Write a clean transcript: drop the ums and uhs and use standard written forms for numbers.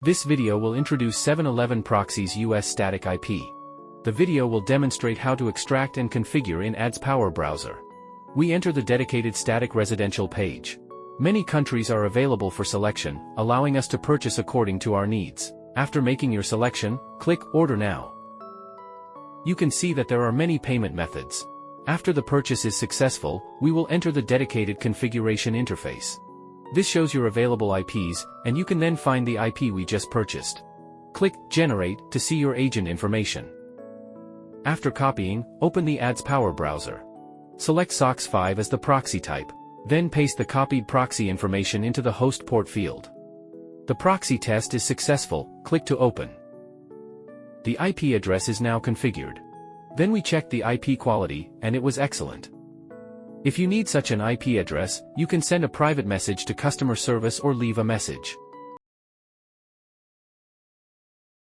This video will introduce 711proxy's US static IP. The video will demonstrate how to extract and configure in ADS Power Browser. We enter the dedicated static residential page. Many countries are available for selection, allowing us to purchase according to our needs. After making your selection, click Order Now. You can see that there are many payment methods. After the purchase is successful, we will enter the dedicated configuration interface. This shows your available IPs, and you can then find the IP we just purchased. Click Generate to see your agent information. After copying, open the ADS Power Browser. Select SOCKS 5 as the proxy type. Then paste the copied proxy information into the host port field. The proxy test is successful. Click to open. The IP address is now configured. Then we checked the IP quality, and it was excellent. If you need such an IP address, you can send a private message to customer service or leave a message.